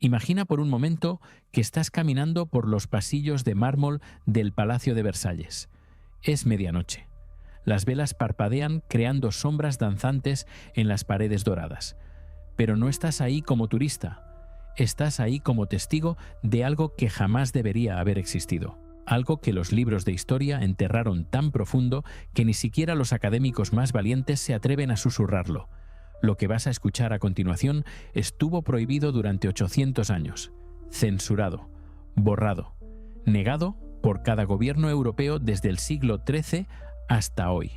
Imagina por un momento que estás caminando por los pasillos de mármol del Palacio de Versalles. Es medianoche. Las velas parpadean creando sombras danzantes en las paredes doradas. Pero no estás ahí como turista. Estás ahí como testigo de algo que jamás debería haber existido. Algo que los libros de historia enterraron tan profundo que ni siquiera los académicos más valientes se atreven a susurrarlo. Lo que vas a escuchar a continuación estuvo prohibido durante 800 años, censurado, borrado, negado por cada gobierno europeo desde el siglo XIII hasta hoy.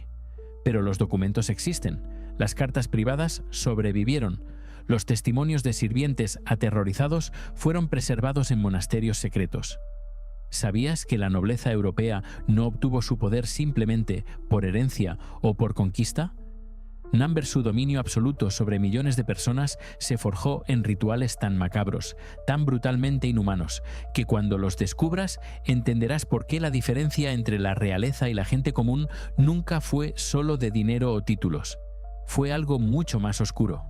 Pero los documentos existen, las cartas privadas sobrevivieron, los testimonios de sirvientes aterrorizados fueron preservados en monasterios secretos. ¿Sabías que la nobleza europea no obtuvo su poder simplemente por herencia o por conquista? Su dominio absoluto sobre millones de personas se forjó en rituales tan macabros, tan brutalmente inhumanos, que cuando los descubras entenderás por qué la diferencia entre la realeza y la gente común nunca fue solo de dinero o títulos. Fue algo mucho más oscuro.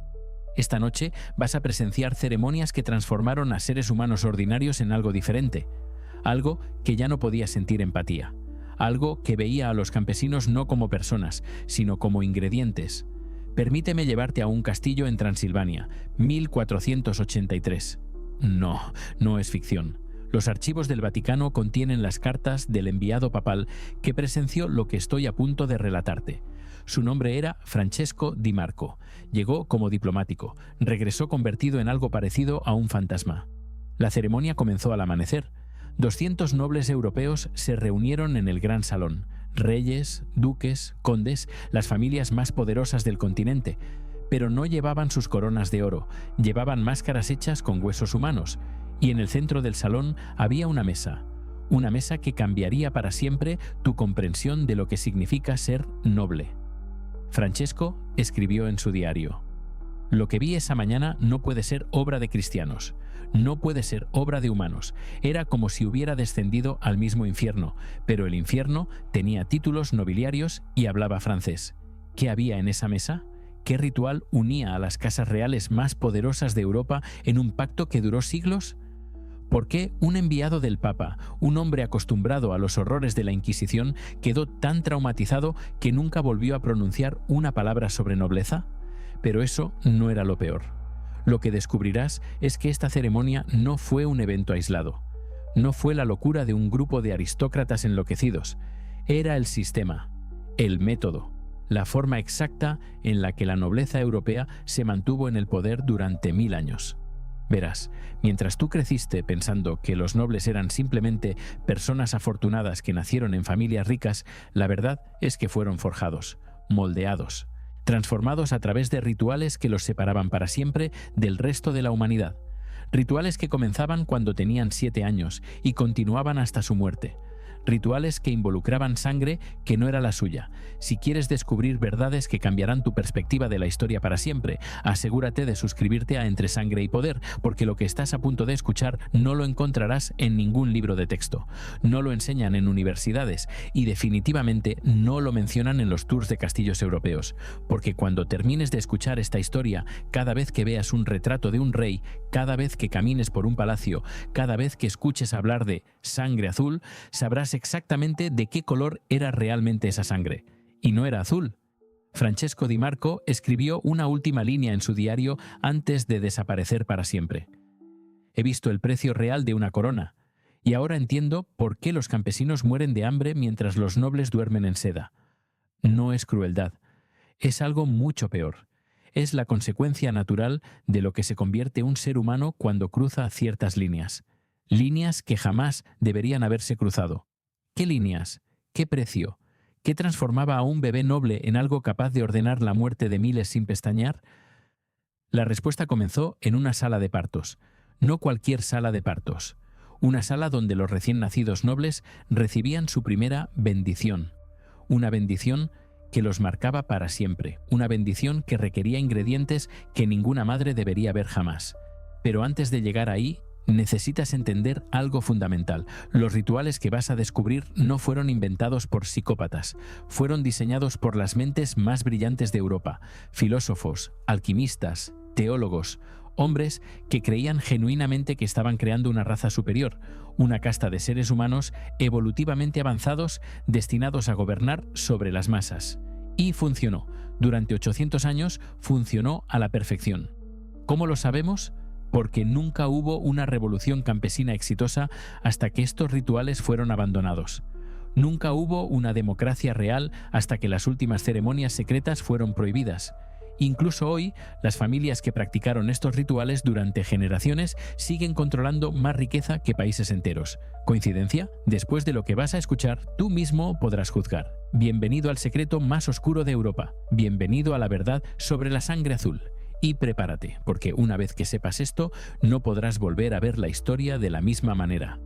Esta noche vas a presenciar ceremonias que transformaron a seres humanos ordinarios en algo diferente, algo que ya no podía sentir empatía. Algo que veía a los campesinos no como personas, sino como ingredientes. Permíteme llevarte a un castillo en Transilvania, 1483. No es ficción. Los archivos del Vaticano contienen las cartas del enviado papal que presenció lo que estoy a punto de relatarte. Su nombre era Francesco Di Marco. Llegó como diplomático, regresó convertido en algo parecido a un fantasma. La ceremonia comenzó al amanecer. 200 nobles europeos se reunieron en el gran salón. Reyes, duques, condes, las familias más poderosas del continente. Pero no llevaban sus coronas de oro, llevaban máscaras hechas con huesos humanos. Y en el centro del salón había una mesa que cambiaría para siempre tu comprensión de lo que significa ser noble. Francesco escribió en su diario: «Lo que vi esa mañana no puede ser obra de cristianos. No puede ser obra de humanos. Era como si hubiera descendido al mismo infierno, pero el infierno tenía títulos nobiliarios y hablaba francés. ¿Qué había en esa mesa? ¿Qué ritual unía a las casas reales más poderosas de Europa en un pacto que duró siglos? ¿Por qué un enviado del Papa, un hombre acostumbrado a los horrores de la Inquisición, quedó tan traumatizado que nunca volvió a pronunciar una palabra sobre nobleza? Pero eso no era lo peor. Lo que descubrirás es que esta ceremonia no fue un evento aislado. No fue la locura de un grupo de aristócratas enloquecidos. Era el sistema, el método, la forma exacta en la que la nobleza europea se mantuvo en el poder durante 1000 años. Verás, mientras tú creciste pensando que los nobles eran simplemente personas afortunadas que nacieron en familias ricas, la verdad es que fueron forjados, moldeados, transformados a través de rituales que los separaban para siempre del resto de la humanidad. Rituales que comenzaban cuando tenían 7 años y continuaban hasta su muerte. Rituales que involucraban sangre que no era la suya. Si quieres descubrir verdades que cambiarán tu perspectiva de la historia para siempre, asegúrate de suscribirte a Entre Sangre y Poder, porque lo que estás a punto de escuchar no lo encontrarás en ningún libro de texto. No lo enseñan en universidades y definitivamente no lo mencionan en los tours de castillos europeos, porque cuando termines de escuchar esta historia, cada vez que veas un retrato de un rey, cada vez que camines por un palacio, cada vez que escuches hablar de sangre azul, sabrás exactamente de qué color era realmente esa sangre. Y no era azul. Francesco Di Marco escribió una última línea en su diario antes de desaparecer para siempre. He visto el precio real de una corona, y ahora entiendo por qué los campesinos mueren de hambre mientras los nobles duermen en seda. No es crueldad, es algo mucho peor. Es la consecuencia natural de lo que se convierte un ser humano cuando cruza ciertas líneas. Líneas que jamás deberían haberse cruzado. ¿Qué líneas? ¿Qué precio? ¿Qué transformaba a un bebé noble en algo capaz de ordenar la muerte de miles sin pestañear? La respuesta comenzó en una sala de partos. No cualquier sala de partos. Una sala donde los recién nacidos nobles recibían su primera bendición. Una bendición que los marcaba para siempre. Una bendición que requería ingredientes que ninguna madre debería ver jamás. Pero antes de llegar ahí, necesitas entender algo fundamental. Los rituales que vas a descubrir no fueron inventados por psicópatas. Fueron diseñados por las mentes más brillantes de Europa. Filósofos, alquimistas, teólogos, hombres que creían genuinamente que estaban creando una raza superior, una casta de seres humanos evolutivamente avanzados destinados a gobernar sobre las masas. Y funcionó. Durante 800 años funcionó a la perfección. ¿Cómo lo sabemos? Porque nunca hubo una revolución campesina exitosa hasta que estos rituales fueron abandonados. Nunca hubo una democracia real hasta que las últimas ceremonias secretas fueron prohibidas. Incluso hoy, las familias que practicaron estos rituales durante generaciones siguen controlando más riqueza que países enteros. ¿Coincidencia? Después de lo que vas a escuchar, tú mismo podrás juzgar. Bienvenido al secreto más oscuro de Europa. Bienvenido a la verdad sobre la sangre azul. Y prepárate, porque una vez que sepas esto, no podrás volver a ver la historia de la misma manera.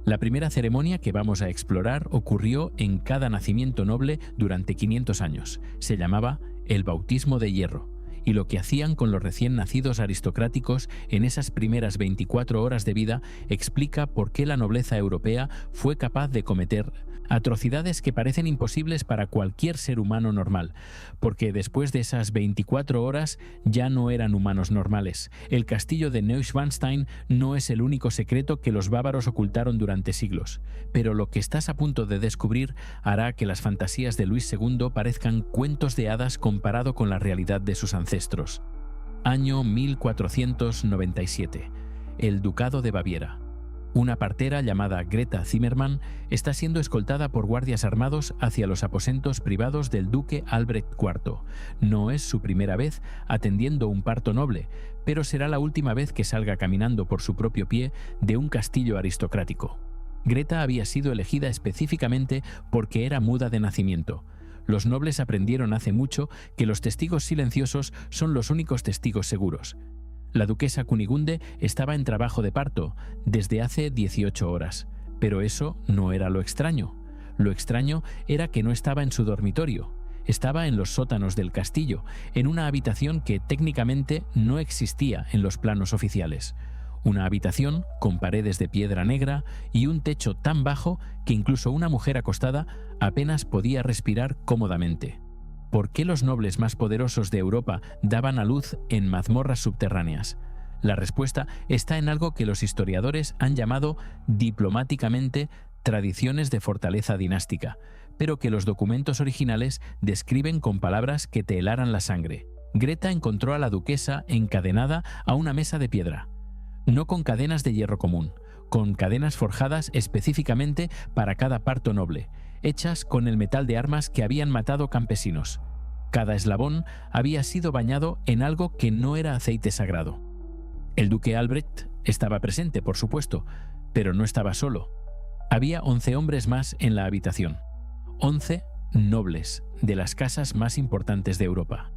La primera ceremonia que vamos a explorar ocurrió en cada nacimiento noble durante 500 años. Se llamaba el bautismo de hierro, y lo que hacían con los recién nacidos aristocráticos en esas primeras 24 horas de vida explica por qué la nobleza europea fue capaz de cometer atrocidades que parecen imposibles para cualquier ser humano normal, porque después de esas 24 horas ya no eran humanos normales. El castillo de Neuschwanstein no es el único secreto que los bávaros ocultaron durante siglos, pero lo que estás a punto de descubrir hará que las fantasías de Luis II parezcan cuentos de hadas comparado con la realidad de sus ancestros. Año 1497. El Ducado de Baviera. Una partera llamada Greta Zimmermann está siendo escoltada por guardias armados hacia los aposentos privados del duque Albrecht IV. No es su primera vez atendiendo un parto noble, pero será la última vez que salga caminando por su propio pie de un castillo aristocrático. Greta había sido elegida específicamente porque era muda de nacimiento. Los nobles aprendieron hace mucho que los testigos silenciosos son los únicos testigos seguros. La duquesa Kunigunde estaba en trabajo de parto desde hace 18 horas, pero eso no era lo extraño. Lo extraño era que no estaba en su dormitorio, estaba en los sótanos del castillo, en una habitación que técnicamente no existía en los planos oficiales. Una habitación con paredes de piedra negra y un techo tan bajo que incluso una mujer acostada apenas podía respirar cómodamente. ¿Por qué los nobles más poderosos de Europa daban a luz en mazmorras subterráneas? La respuesta está en algo que los historiadores han llamado diplomáticamente tradiciones de fortaleza dinástica, pero que los documentos originales describen con palabras que te helaran la sangre. Greta encontró a la duquesa encadenada a una mesa de piedra, no con cadenas de hierro común, con cadenas forjadas específicamente para cada parto noble, hechas con el metal de armas que habían matado campesinos. Cada eslabón había sido bañado en algo que no era aceite sagrado. El duque Albrecht estaba presente, por supuesto, pero no estaba solo. Había 11 hombres más en la habitación. 11 nobles de las casas más importantes de Europa.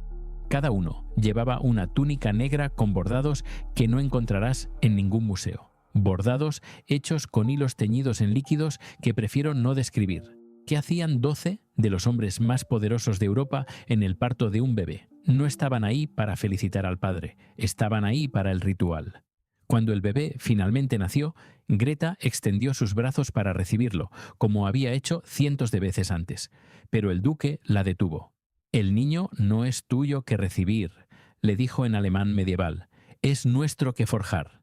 Cada uno llevaba una túnica negra con bordados que no encontrarás en ningún museo. Bordados hechos con hilos teñidos en líquidos que prefiero no describir. ¿Qué hacían 12 de los hombres más poderosos de Europa en el parto de un bebé? No estaban ahí para felicitar al padre, estaban ahí para el ritual. Cuando el bebé finalmente nació, Greta extendió sus brazos para recibirlo, como había hecho cientos de veces antes, pero el duque la detuvo. «El niño no es tuyo que recibir», le dijo en alemán medieval, «es nuestro que forjar».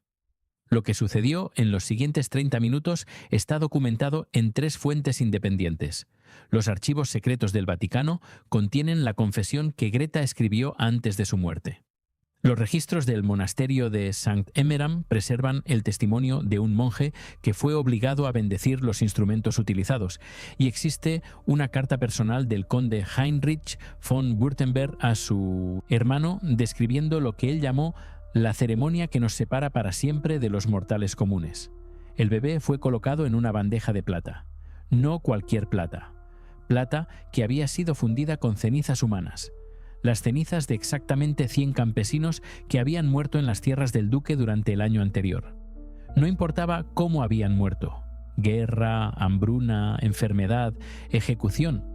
Lo que sucedió en los siguientes 30 minutos está documentado en 3 fuentes independientes. Los archivos secretos del Vaticano contienen la confesión que Greta escribió antes de su muerte. Los registros del monasterio de Sankt Emmeram preservan el testimonio de un monje que fue obligado a bendecir los instrumentos utilizados, y existe una carta personal del conde Heinrich von Württemberg a su hermano describiendo lo que él llamó la ceremonia que nos separa para siempre de los mortales comunes. El bebé fue colocado en una bandeja de plata. No cualquier plata. Plata que había sido fundida con cenizas humanas. Las cenizas de exactamente 100 campesinos que habían muerto en las tierras del duque durante el año anterior. No importaba cómo habían muerto. Guerra, hambruna, enfermedad, ejecución.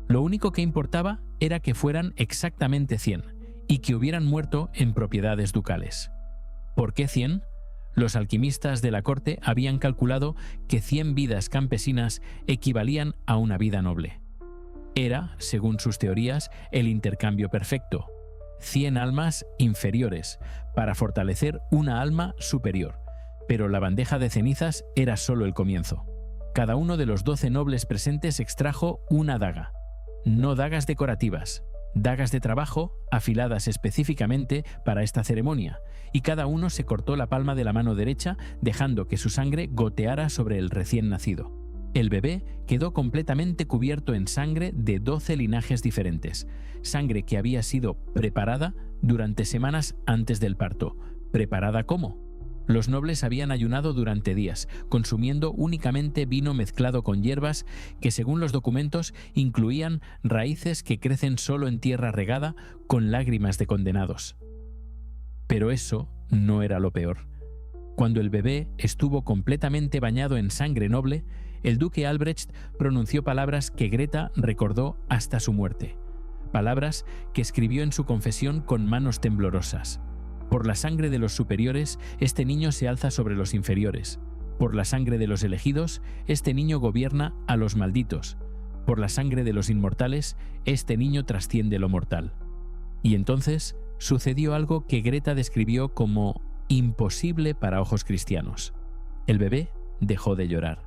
Lo único que importaba era que fueran exactamente 100. Y que hubieran muerto en propiedades ducales. ¿Por qué 100? Los alquimistas de la corte habían calculado que 100 vidas campesinas equivalían a una vida noble. Era, según sus teorías, el intercambio perfecto. 100 almas inferiores para fortalecer una alma superior. Pero la bandeja de cenizas era solo el comienzo. Cada uno de los 12 nobles presentes extrajo una daga. No dagas decorativas, dagas de trabajo afiladas específicamente para esta ceremonia, y cada uno se cortó la palma de la mano derecha dejando que su sangre goteara sobre el recién nacido. El bebé quedó completamente cubierto en sangre de 12 linajes diferentes, sangre que había sido preparada durante semanas antes del parto. ¿Preparada cómo? Los nobles habían ayunado durante días, consumiendo únicamente vino mezclado con hierbas que, según los documentos, incluían raíces que crecen solo en tierra regada con lágrimas de condenados. Pero eso no era lo peor. Cuando el bebé estuvo completamente bañado en sangre noble, el duque Albrecht pronunció palabras que Greta recordó hasta su muerte. Palabras que escribió en su confesión con manos temblorosas. Por la sangre de los superiores, este niño se alza sobre los inferiores. Por la sangre de los elegidos, este niño gobierna a los malditos. Por la sangre de los inmortales, este niño trasciende lo mortal. Y entonces sucedió algo que Greta describió como imposible para ojos cristianos. El bebé dejó de llorar,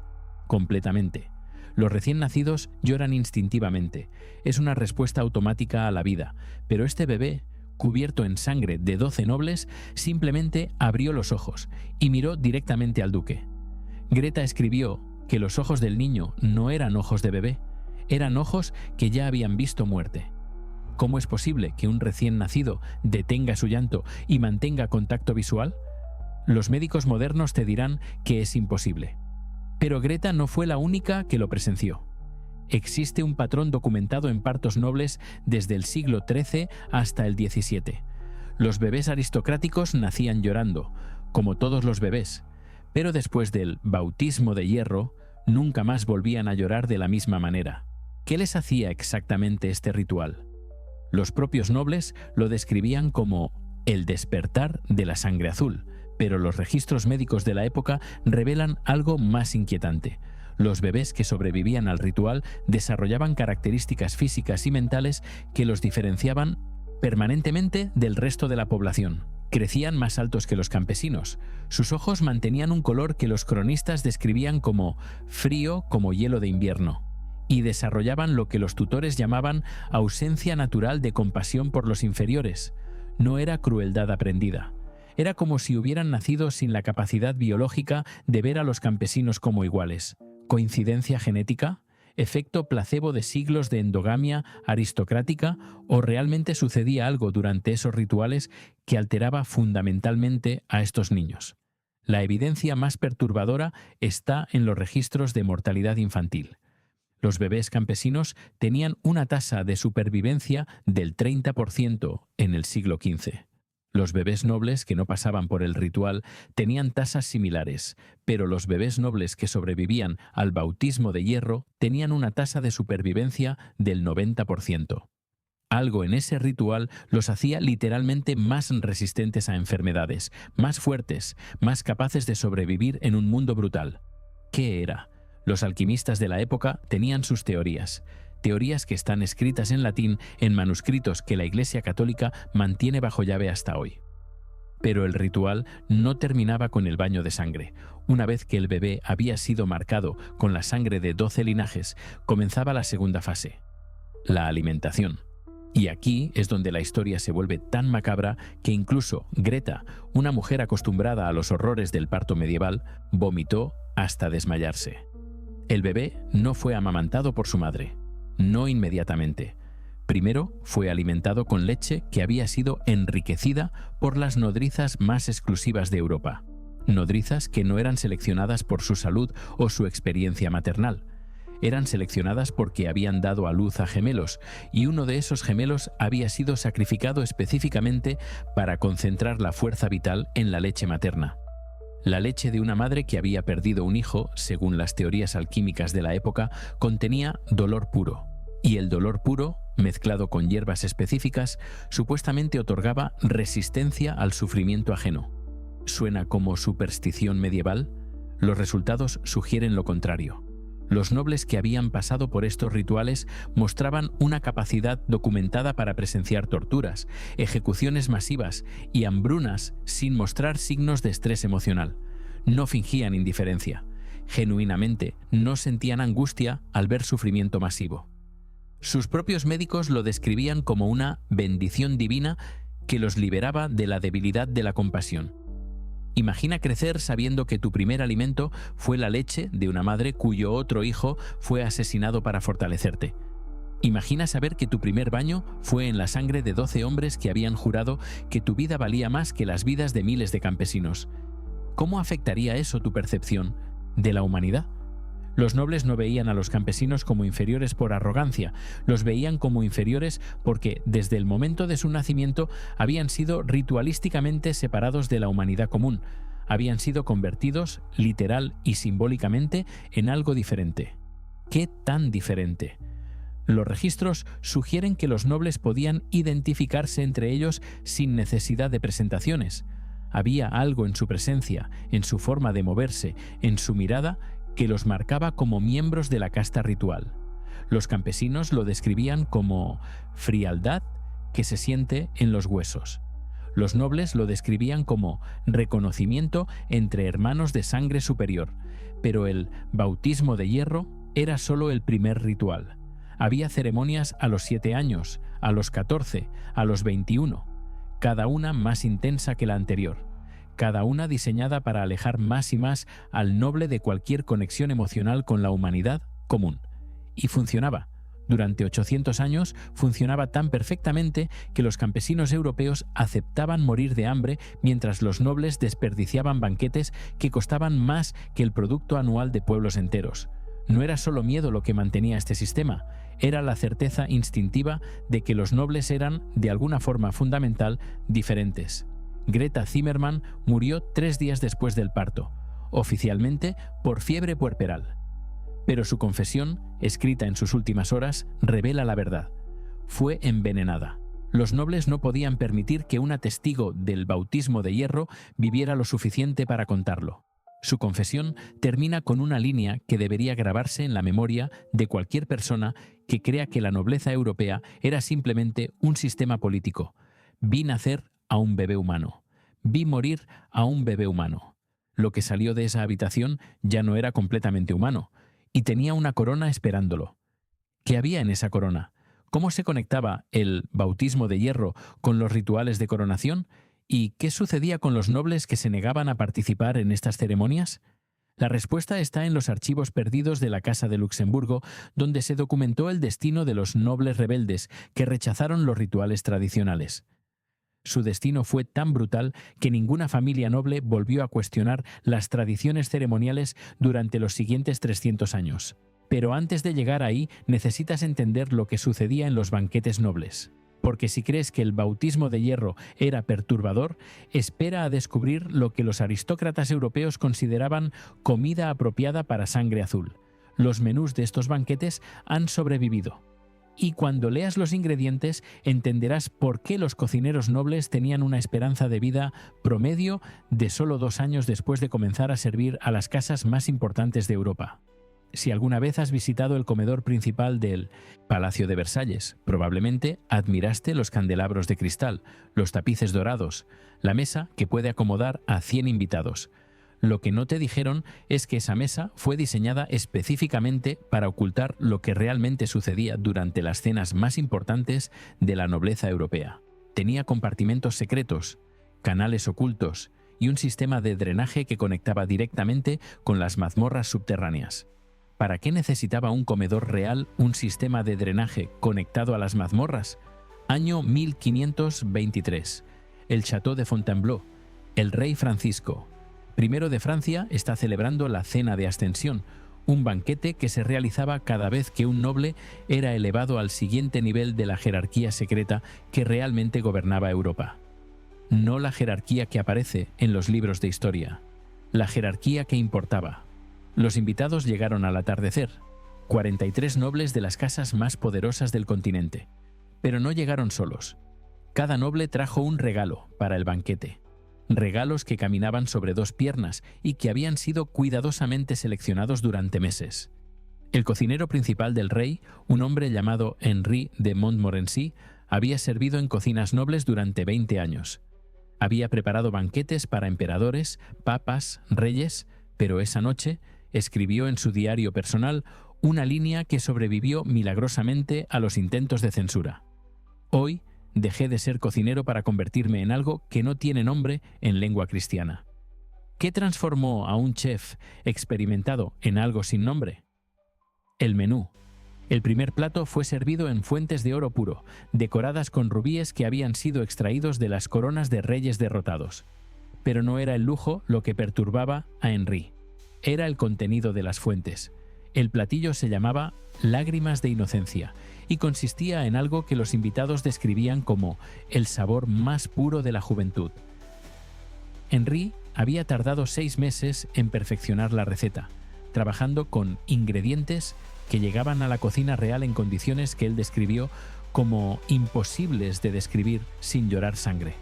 completamente. Los recién nacidos lloran instintivamente. Es una respuesta automática a la vida, pero este bebé, cubierto en sangre de 12 nobles, simplemente abrió los ojos y miró directamente al duque. Greta escribió que los ojos del niño no eran ojos de bebé, eran ojos que ya habían visto muerte. ¿Cómo es posible que un recién nacido detenga su llanto y mantenga contacto visual? Los médicos modernos te dirán que es imposible. Pero Greta no fue la única que lo presenció. Existe un patrón documentado en partos nobles desde el siglo XIII hasta el XVII. Los bebés aristocráticos nacían llorando, como todos los bebés, pero después del bautismo de hierro, nunca más volvían a llorar de la misma manera. ¿Qué les hacía exactamente este ritual? Los propios nobles lo describían como el despertar de la sangre azul, pero los registros médicos de la época revelan algo más inquietante. Los bebés que sobrevivían al ritual desarrollaban características físicas y mentales que los diferenciaban permanentemente del resto de la población. Crecían más altos que los campesinos. Sus ojos mantenían un color que los cronistas describían como frío como hielo de invierno. Y desarrollaban lo que los tutores llamaban ausencia natural de compasión por los inferiores. No era crueldad aprendida. Era como si hubieran nacido sin la capacidad biológica de ver a los campesinos como iguales. ¿Coincidencia genética? ¿Efecto placebo de siglos de endogamia aristocrática? ¿O realmente sucedía algo durante esos rituales que alteraba fundamentalmente a estos niños? La evidencia más perturbadora está en los registros de mortalidad infantil. Los bebés campesinos tenían una tasa de supervivencia del 30% en el siglo XV. Los bebés nobles que no pasaban por el ritual tenían tasas similares, pero los bebés nobles que sobrevivían al bautismo de hierro tenían una tasa de supervivencia del 90%. Algo en ese ritual los hacía literalmente más resistentes a enfermedades, más fuertes, más capaces de sobrevivir en un mundo brutal. ¿Qué era? Los alquimistas de la época tenían sus teorías que están escritas en latín en manuscritos que la Iglesia Católica mantiene bajo llave hasta hoy. Pero el ritual no terminaba con el baño de sangre. Una vez que el bebé había sido marcado con la sangre de 12 linajes, comenzaba la segunda fase, la alimentación. Y aquí es donde la historia se vuelve tan macabra que incluso Greta, una mujer acostumbrada a los horrores del parto medieval, vomitó hasta desmayarse. El bebé no fue amamantado por su madre. No inmediatamente. Primero fue alimentado con leche que había sido enriquecida por las nodrizas más exclusivas de Europa. Nodrizas que no eran seleccionadas por su salud o su experiencia maternal. Eran seleccionadas porque habían dado a luz a gemelos, y uno de esos gemelos había sido sacrificado específicamente para concentrar la fuerza vital en la leche materna. La leche de una madre que había perdido un hijo, según las teorías alquímicas de la época, contenía dolor puro. Y el dolor puro, mezclado con hierbas específicas, supuestamente otorgaba resistencia al sufrimiento ajeno. ¿Suena como superstición medieval? Los resultados sugieren lo contrario. Los nobles que habían pasado por estos rituales mostraban una capacidad documentada para presenciar torturas, ejecuciones masivas y hambrunas sin mostrar signos de estrés emocional. No fingían indiferencia. Genuinamente, no sentían angustia al ver sufrimiento masivo. Sus propios médicos lo describían como una bendición divina que los liberaba de la debilidad de la compasión. Imagina crecer sabiendo que tu primer alimento fue la leche de una madre cuyo otro hijo fue asesinado para fortalecerte. Imagina saber que tu primer baño fue en la sangre de 12 hombres que habían jurado que tu vida valía más que las vidas de miles de campesinos. ¿Cómo afectaría eso tu percepción de la humanidad? Los nobles no veían a los campesinos como inferiores por arrogancia, los veían como inferiores porque desde el momento de su nacimiento habían sido ritualísticamente separados de la humanidad común, habían sido convertidos literal y simbólicamente en algo diferente. ¿Qué tan diferente? Los registros sugieren que los nobles podían identificarse entre ellos sin necesidad de presentaciones. Había algo en su presencia, en su forma de moverse, en su mirada, que los marcaba como miembros de la casta ritual. Los campesinos lo describían como frialdad que se siente en los huesos. Los nobles lo describían como reconocimiento entre hermanos de sangre superior, pero el bautismo de hierro era solo el primer ritual. Había ceremonias a los 7 años, a los 14, a los 21, cada una más intensa que la anterior. Cada una diseñada para alejar más y más al noble de cualquier conexión emocional con la humanidad común. Y funcionaba. Durante 800 años funcionaba tan perfectamente que los campesinos europeos aceptaban morir de hambre mientras los nobles desperdiciaban banquetes que costaban más que el producto anual de pueblos enteros. No era solo miedo lo que mantenía este sistema, era la certeza instintiva de que los nobles eran, de alguna forma fundamental, diferentes. Greta Zimmermann murió 3 días después del parto, oficialmente por fiebre puerperal. Pero su confesión, escrita en sus últimas horas, revela la verdad. Fue envenenada. Los nobles no podían permitir que una testigo del bautismo de hierro viviera lo suficiente para contarlo. Su confesión termina con una línea que debería grabarse en la memoria de cualquier persona que crea que la nobleza europea era simplemente un sistema político. Vi nacer a un bebé humano. Vi morir a un bebé humano. Lo que salió de esa habitación ya no era completamente humano, y tenía una corona esperándolo. ¿Qué había en esa corona? ¿Cómo se conectaba el bautismo de hierro con los rituales de coronación? ¿Y qué sucedía con los nobles que se negaban a participar en estas ceremonias? La respuesta está en los archivos perdidos de la Casa de Luxemburgo, donde se documentó el destino de los nobles rebeldes que rechazaron los rituales tradicionales. Su destino fue tan brutal que ninguna familia noble volvió a cuestionar las tradiciones ceremoniales durante los siguientes 300 años. Pero antes de llegar ahí, necesitas entender lo que sucedía en los banquetes nobles. Porque si crees que el bautismo de hierro era perturbador, espera a descubrir lo que los aristócratas europeos consideraban comida apropiada para sangre azul. Los menús de estos banquetes han sobrevivido. Y cuando leas los ingredientes, entenderás por qué los cocineros nobles tenían una esperanza de vida promedio de solo 2 años después de comenzar a servir a las casas más importantes de Europa. Si alguna vez has visitado el comedor principal del Palacio de Versalles, probablemente admiraste los candelabros de cristal, los tapices dorados, la mesa que puede acomodar a 100 invitados. Lo que no te dijeron es que esa mesa fue diseñada específicamente para ocultar lo que realmente sucedía durante las cenas más importantes de la nobleza europea. Tenía compartimentos secretos, canales ocultos y un sistema de drenaje que conectaba directamente con las mazmorras subterráneas. ¿Para qué necesitaba un comedor real un sistema de drenaje conectado a las mazmorras? Año 1523. El Château de Fontainebleau. El rey Francisco I de Francia está celebrando la Cena de Ascensión, un banquete que se realizaba cada vez que un noble era elevado al siguiente nivel de la jerarquía secreta que realmente gobernaba Europa. No la jerarquía que aparece en los libros de historia, la jerarquía que importaba. Los invitados llegaron al atardecer, 43 nobles de las casas más poderosas del continente. Pero no llegaron solos. Cada noble trajo un regalo para el banquete. Regalos que caminaban sobre 2 piernas y que habían sido cuidadosamente seleccionados durante meses. El cocinero principal del rey, un hombre llamado Henri de Montmorency, había servido en cocinas nobles durante 20 años. Había preparado banquetes para emperadores, papas, reyes, pero esa noche escribió en su diario personal una línea que sobrevivió milagrosamente a los intentos de censura. Hoy dejé de ser cocinero para convertirme en algo que no tiene nombre en lengua cristiana. ¿Qué transformó a un chef experimentado en algo sin nombre? El menú. El primer plato fue servido en fuentes de oro puro, decoradas con rubíes que habían sido extraídos de las coronas de reyes derrotados. Pero no era el lujo lo que perturbaba a Henri. Era el contenido de las fuentes. El platillo se llamaba Lágrimas de Inocencia y consistía en algo que los invitados describían como el sabor más puro de la juventud. Henri había tardado 6 meses en perfeccionar la receta, trabajando con ingredientes que llegaban a la cocina real en condiciones que él describió como imposibles de describir sin llorar sangre.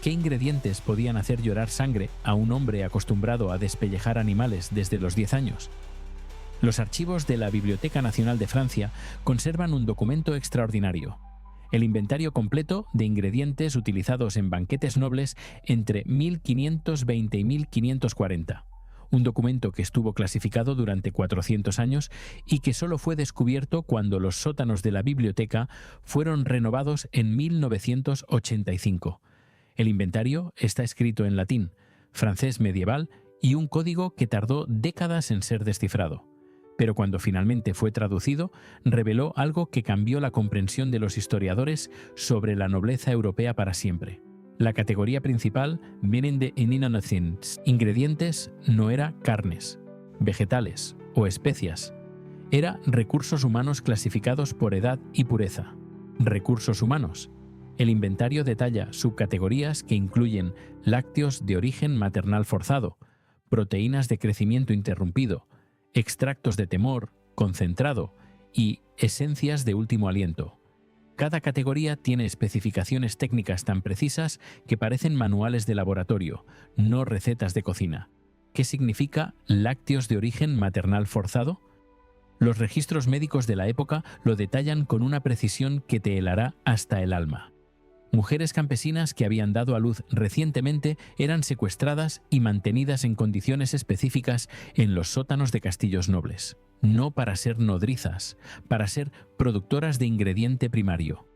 ¿Qué ingredientes podían hacer llorar sangre a un hombre acostumbrado a despellejar animales desde los 10 años? Los archivos de la Biblioteca Nacional de Francia conservan un documento extraordinario: el inventario completo de ingredientes utilizados en banquetes nobles entre 1520 y 1540. Un documento que estuvo clasificado durante 400 años y que solo fue descubierto cuando los sótanos de la biblioteca fueron renovados en 1985. El inventario está escrito en latín, francés medieval y un código que tardó décadas en ser descifrado. Pero cuando finalmente fue traducido, reveló algo que cambió la comprensión de los historiadores sobre la nobleza europea para siempre. La categoría principal, meaning the ingredients, ingredientes, no era carnes, vegetales o especias. Era recursos humanos clasificados por edad y pureza. Recursos humanos. El inventario detalla subcategorías que incluyen lácteos de origen maternal forzado, proteínas de crecimiento interrumpido, extractos de temor, concentrado y esencias de último aliento. Cada categoría tiene especificaciones técnicas tan precisas que parecen manuales de laboratorio, no recetas de cocina. ¿Qué significa lácteos de origen maternal forzado? Los registros médicos de la época lo detallan con una precisión que te helará hasta el alma. Mujeres campesinas que habían dado a luz recientemente eran secuestradas y mantenidas en condiciones específicas en los sótanos de castillos nobles. No para ser nodrizas, para ser productoras de ingrediente primario.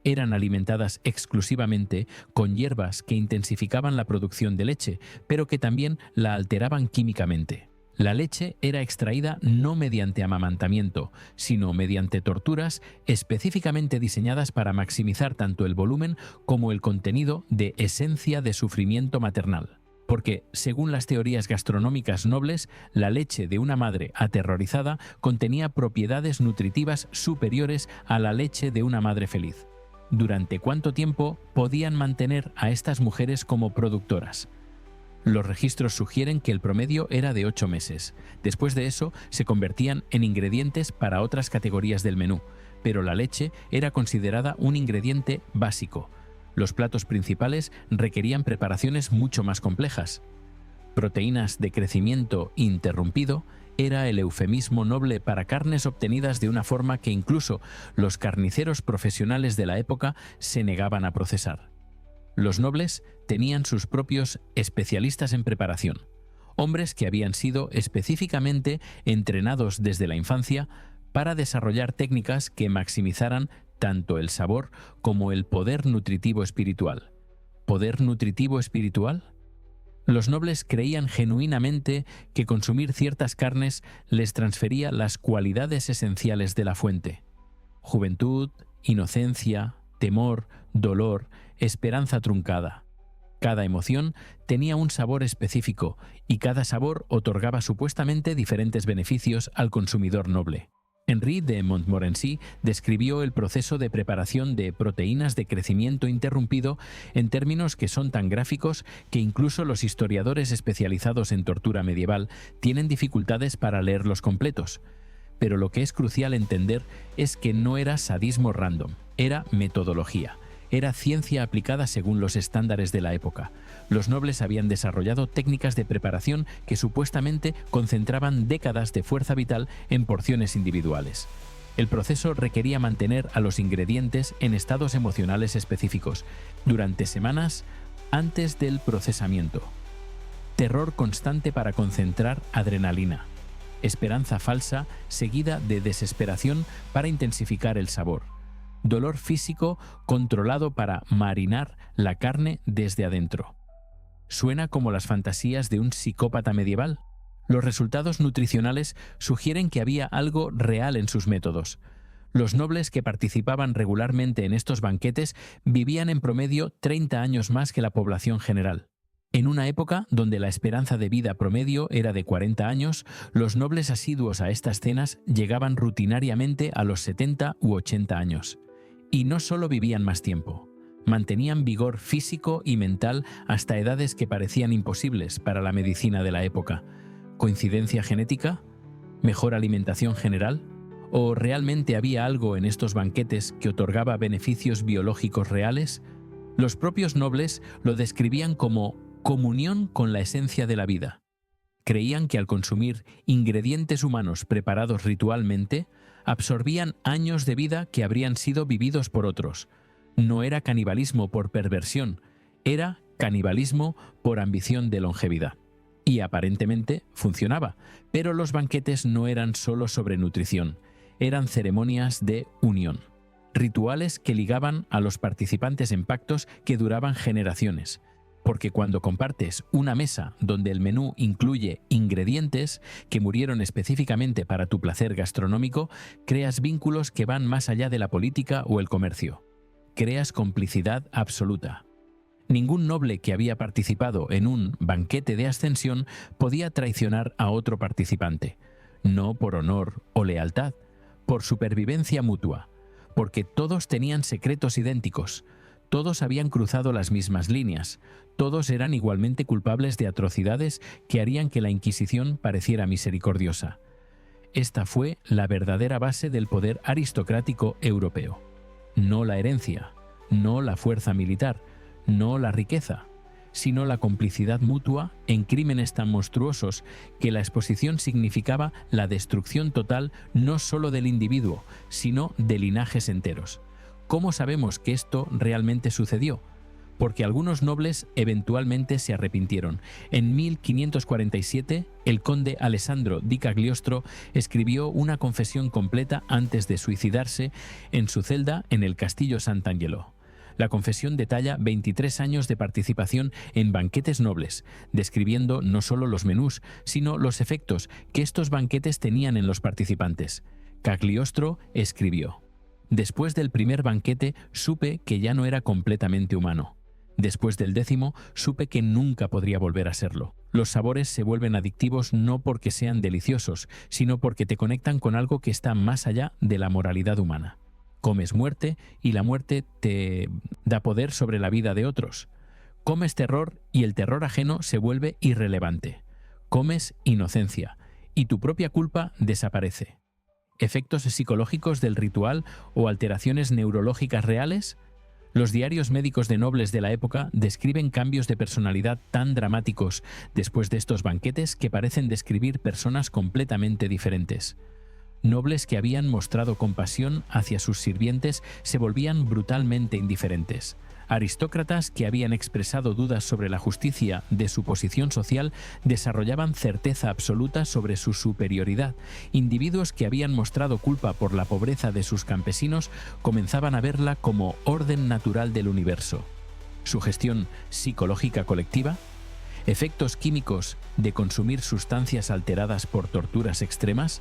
Eran alimentadas exclusivamente con hierbas que intensificaban la producción de leche, pero que también la alteraban químicamente. La leche era extraída no mediante amamantamiento, sino mediante torturas específicamente diseñadas para maximizar tanto el volumen como el contenido de esencia de sufrimiento maternal. Porque, según las teorías gastronómicas nobles, la leche de una madre aterrorizada contenía propiedades nutritivas superiores a la leche de una madre feliz. ¿Durante cuánto tiempo podían mantener a estas mujeres como productoras? Los registros sugieren que el promedio era de 8 meses. Después de eso, se convertían en ingredientes para otras categorías del menú, pero la leche era considerada un ingrediente básico. Los platos principales requerían preparaciones mucho más complejas. Proteínas de crecimiento interrumpido era el eufemismo noble para carnes obtenidas de una forma que incluso los carniceros profesionales de la época se negaban a procesar. Los nobles tenían sus propios especialistas en preparación, hombres que habían sido específicamente entrenados desde la infancia para desarrollar técnicas que maximizaran tanto el sabor como el poder nutritivo espiritual. ¿Poder nutritivo espiritual? Los nobles creían genuinamente que consumir ciertas carnes les transfería las cualidades esenciales de la fuente: juventud, inocencia, temor, dolor, esperanza truncada. Cada emoción tenía un sabor específico y cada sabor otorgaba supuestamente diferentes beneficios al consumidor noble. Henri de Montmorency describió el proceso de preparación de proteínas de crecimiento interrumpido en términos que son tan gráficos que incluso los historiadores especializados en tortura medieval tienen dificultades para leerlos completos. Pero lo que es crucial entender es que no era sadismo random, era metodología. era ciencia aplicada según los estándares de la época. Los nobles habían desarrollado técnicas de preparación que supuestamente concentraban décadas de fuerza vital en porciones individuales. El proceso requería mantener a los ingredientes en estados emocionales específicos durante semanas antes del procesamiento. Terror constante para concentrar adrenalina. Esperanza falsa seguida de desesperación para intensificar el sabor. Dolor físico controlado para marinar la carne desde adentro. ¿Suena como las fantasías de un psicópata medieval? Los resultados nutricionales sugieren que había algo real en sus métodos. Los nobles que participaban regularmente en estos banquetes vivían en promedio 30 años más que la población general. En una época donde la esperanza de vida promedio era de 40 años, los nobles asiduos a estas cenas llegaban rutinariamente a los 70 u 80 años. Y no solo vivían más tiempo, mantenían vigor físico y mental hasta edades que parecían imposibles para la medicina de la época. ¿Coincidencia genética? ¿Mejor alimentación general? ¿O realmente había algo en estos banquetes que otorgaba beneficios biológicos reales? Los propios nobles lo describían como comunión con la esencia de la vida. Creían que al consumir ingredientes humanos preparados ritualmente, absorbían años de vida que habrían sido vividos por otros. No era canibalismo por perversión, era canibalismo por ambición de longevidad. Y aparentemente funcionaba, pero los banquetes no eran solo sobre nutrición, eran ceremonias de unión. Rituales que ligaban a los participantes en pactos que duraban generaciones. Porque cuando compartes una mesa donde el menú incluye ingredientes que murieron específicamente para tu placer gastronómico, creas vínculos que van más allá de la política o el comercio. Creas complicidad absoluta. Ningún noble que había participado en un banquete de ascensión podía traicionar a otro participante, no por honor o lealtad, por supervivencia mutua, porque todos tenían secretos idénticos, todos habían cruzado las mismas líneas, todos eran igualmente culpables de atrocidades que harían que la Inquisición pareciera misericordiosa. Esta fue la verdadera base del poder aristocrático europeo. No la herencia, no la fuerza militar, no la riqueza, sino la complicidad mutua en crímenes tan monstruosos que la exposición significaba la destrucción total no solo del individuo, sino de linajes enteros. ¿Cómo sabemos que esto realmente sucedió? Porque algunos nobles eventualmente se arrepintieron. En 1547, el conde Alessandro di Cagliostro escribió una confesión completa antes de suicidarse en su celda en el Castillo Sant'Angelo. La confesión detalla 23 años de participación en banquetes nobles, describiendo no solo los menús, sino los efectos que estos banquetes tenían en los participantes. Cagliostro escribió: «Después del primer banquete supe que ya no era completamente humano. Después del 10º supe que nunca podría volver a serlo. Los sabores se vuelven adictivos no porque sean deliciosos, sino porque te conectan con algo que está más allá de la moralidad humana. Comes muerte y la muerte te da poder sobre la vida de otros. Comes terror y el terror ajeno se vuelve irrelevante. Comes inocencia y tu propia culpa desaparece. ¿Efectos psicológicos del ritual o alteraciones neurológicas reales? Los diarios médicos de nobles de la época describen cambios de personalidad tan dramáticos después de estos banquetes que parecen describir personas completamente diferentes. Nobles que habían mostrado compasión hacia sus sirvientes se volvían brutalmente indiferentes. Aristócratas que habían expresado dudas sobre la justicia de su posición social desarrollaban certeza absoluta sobre su superioridad. Individuos que habían mostrado culpa por la pobreza de sus campesinos comenzaban a verla como orden natural del universo. Sugestión psicológica colectiva, efectos químicos de consumir sustancias alteradas por torturas extremas,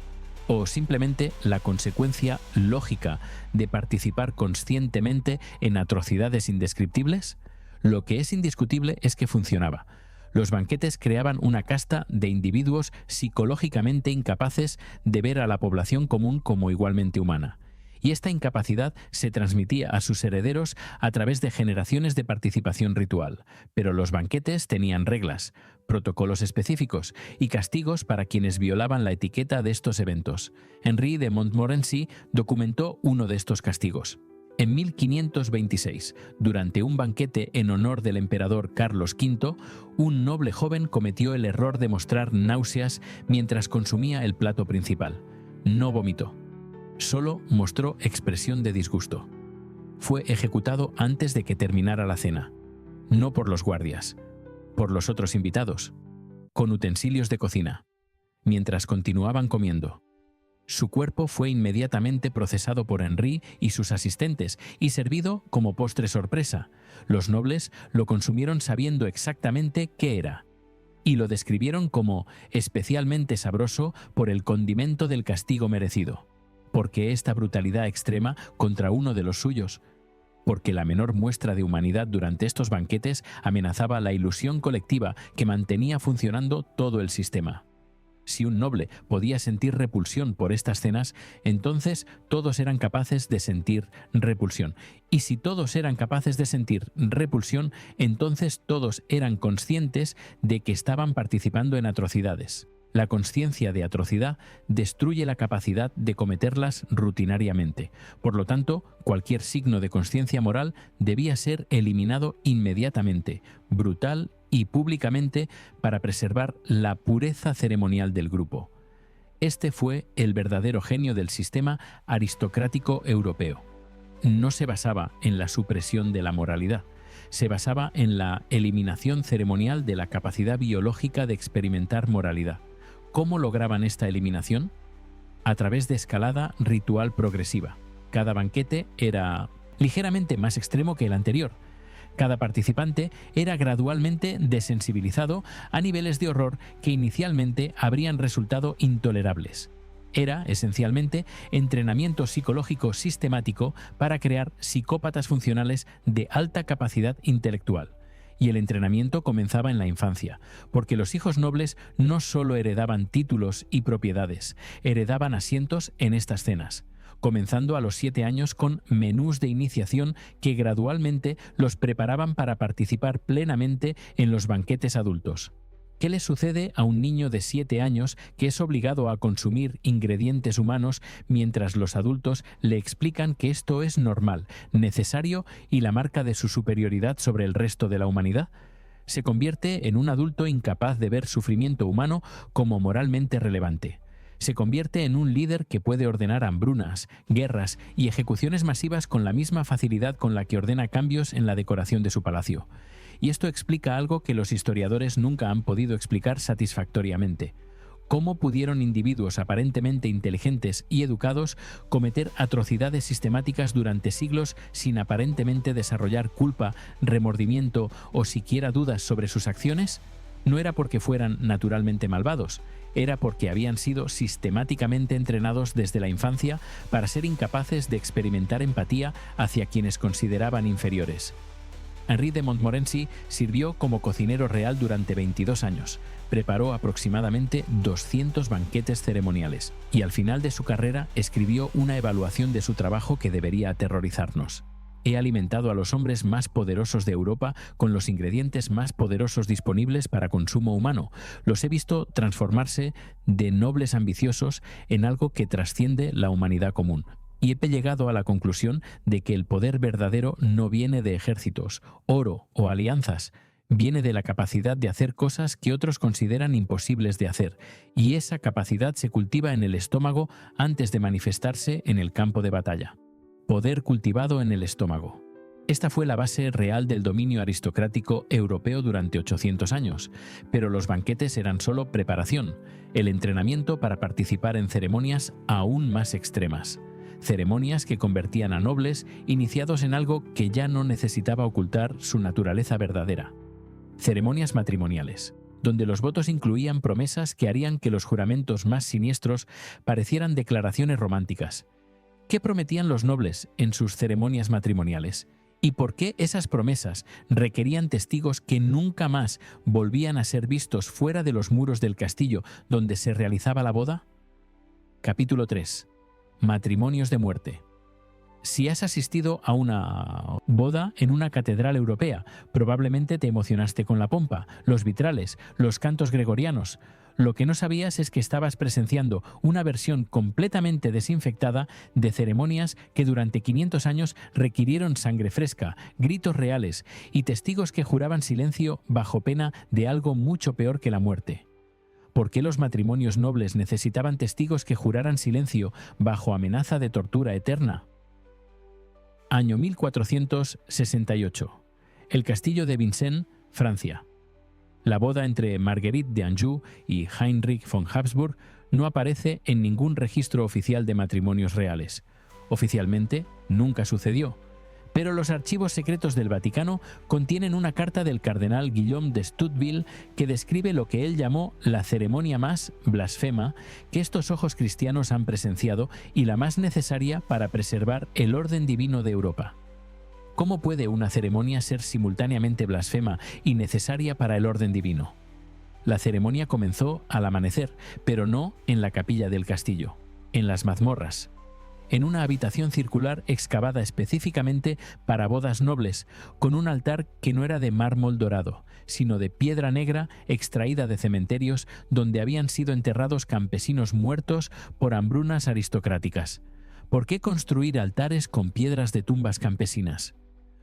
o simplemente la consecuencia lógica de participar conscientemente en atrocidades indescriptibles. Lo que es indiscutible es que funcionaba. Los banquetes creaban una casta de individuos psicológicamente incapaces de ver a la población común como igualmente humana. Y esta incapacidad se transmitía a sus herederos a través de generaciones de participación ritual. Pero los banquetes tenían reglas, protocolos específicos y castigos para quienes violaban la etiqueta de estos eventos. Henry de Montmorency documentó uno de estos castigos. En 1526, durante un banquete en honor del emperador Carlos V, un noble joven cometió el error de mostrar náuseas mientras consumía el plato principal. No vomitó, solo mostró expresión de disgusto. Fue ejecutado antes de que terminara la cena, no por los guardias, por los otros invitados, con utensilios de cocina, mientras continuaban comiendo. Su cuerpo fue inmediatamente procesado por Henri y sus asistentes y servido como postre sorpresa. Los nobles lo consumieron sabiendo exactamente qué era, y lo describieron como especialmente sabroso por el condimento del castigo merecido, porque esta brutalidad extrema contra uno de los suyos, porque la menor muestra de humanidad durante estos banquetes amenazaba la ilusión colectiva que mantenía funcionando todo el sistema. Si un noble podía sentir repulsión por estas cenas, entonces todos eran capaces de sentir repulsión. Y si todos eran capaces de sentir repulsión, entonces todos eran conscientes de que estaban participando en atrocidades. La consciencia de atrocidad destruye la capacidad de cometerlas rutinariamente. Por lo tanto, cualquier signo de consciencia moral debía ser eliminado inmediatamente, brutal y públicamente, para preservar la pureza ceremonial del grupo. Este fue el verdadero genio del sistema aristocrático europeo. No se basaba en la supresión de la moralidad, se basaba en la eliminación ceremonial de la capacidad biológica de experimentar moralidad. ¿Cómo lograban esta eliminación? A través de escalada ritual progresiva. Cada banquete era ligeramente más extremo que el anterior. Cada participante era gradualmente desensibilizado a niveles de horror que inicialmente habrían resultado intolerables. Era, esencialmente, entrenamiento psicológico sistemático para crear psicópatas funcionales de alta capacidad intelectual. Y el entrenamiento comenzaba en la infancia, porque los hijos nobles no solo heredaban títulos y propiedades, heredaban asientos en estas cenas, comenzando a los 7 años con menús de iniciación que gradualmente los preparaban para participar plenamente en los banquetes adultos. ¿Qué le sucede a un niño de 7 años que es obligado a consumir ingredientes humanos mientras los adultos le explican que esto es normal, necesario y la marca de su superioridad sobre el resto de la humanidad? Se convierte en un adulto incapaz de ver sufrimiento humano como moralmente relevante. Se convierte en un líder que puede ordenar hambrunas, guerras y ejecuciones masivas con la misma facilidad con la que ordena cambios en la decoración de su palacio. Y esto explica algo que los historiadores nunca han podido explicar satisfactoriamente. ¿Cómo pudieron individuos aparentemente inteligentes y educados cometer atrocidades sistemáticas durante siglos sin aparentemente desarrollar culpa, remordimiento o siquiera dudas sobre sus acciones? No era porque fueran naturalmente malvados, era porque habían sido sistemáticamente entrenados desde la infancia para ser incapaces de experimentar empatía hacia quienes consideraban inferiores. Henri de Montmorency sirvió como cocinero real durante 22 años, preparó aproximadamente 200 banquetes ceremoniales y al final de su carrera escribió una evaluación de su trabajo que debería aterrorizarnos. He alimentado a los hombres más poderosos de Europa con los ingredientes más poderosos disponibles para consumo humano. Los he visto transformarse de nobles ambiciosos en algo que trasciende la humanidad común. Y he llegado a la conclusión de que el poder verdadero no viene de ejércitos, oro o alianzas. Viene de la capacidad de hacer cosas que otros consideran imposibles de hacer, y esa capacidad se cultiva en el estómago antes de manifestarse en el campo de batalla. Poder cultivado en el estómago. Esta fue la base real del dominio aristocrático europeo durante 800 años, pero los banquetes eran solo preparación, el entrenamiento para participar en ceremonias aún más extremas. Ceremonias que convertían a nobles iniciados en algo que ya no necesitaba ocultar su naturaleza verdadera. Ceremonias matrimoniales, donde los votos incluían promesas que harían que los juramentos más siniestros parecieran declaraciones románticas. ¿Qué prometían los nobles en sus ceremonias matrimoniales? ¿Y por qué esas promesas requerían testigos que nunca más volvían a ser vistos fuera de los muros del castillo donde se realizaba la boda? Capítulo 3. Matrimonios de muerte. Si has asistido a una boda en una catedral europea, probablemente te emocionaste con la pompa, los vitrales, los cantos gregorianos, Lo que no sabías es que estabas presenciando una versión completamente desinfectada de ceremonias que durante 500 años requirieron sangre fresca, gritos reales y testigos que juraban silencio bajo pena de algo mucho peor que la muerte. ¿Por qué los matrimonios nobles necesitaban testigos que juraran silencio bajo amenaza de tortura eterna? Año 1468. El castillo de Vincennes, Francia. La boda entre Marguerite de Anjou y Heinrich von Habsburg no aparece en ningún registro oficial de matrimonios reales. Oficialmente, nunca sucedió. Pero los archivos secretos del Vaticano contienen una carta del cardenal Guillaume de Stouteville que describe lo que él llamó la ceremonia más blasfema que estos ojos cristianos han presenciado y la más necesaria para preservar el orden divino de Europa. ¿Cómo puede una ceremonia ser simultáneamente blasfema y necesaria para el orden divino? La ceremonia comenzó al amanecer, pero no en la capilla del castillo, en las mazmorras, en una habitación circular excavada específicamente para bodas nobles, con un altar que no era de mármol dorado, sino de piedra negra extraída de cementerios donde habían sido enterrados campesinos muertos por hambrunas aristocráticas. ¿Por qué construir altares con piedras de tumbas campesinas?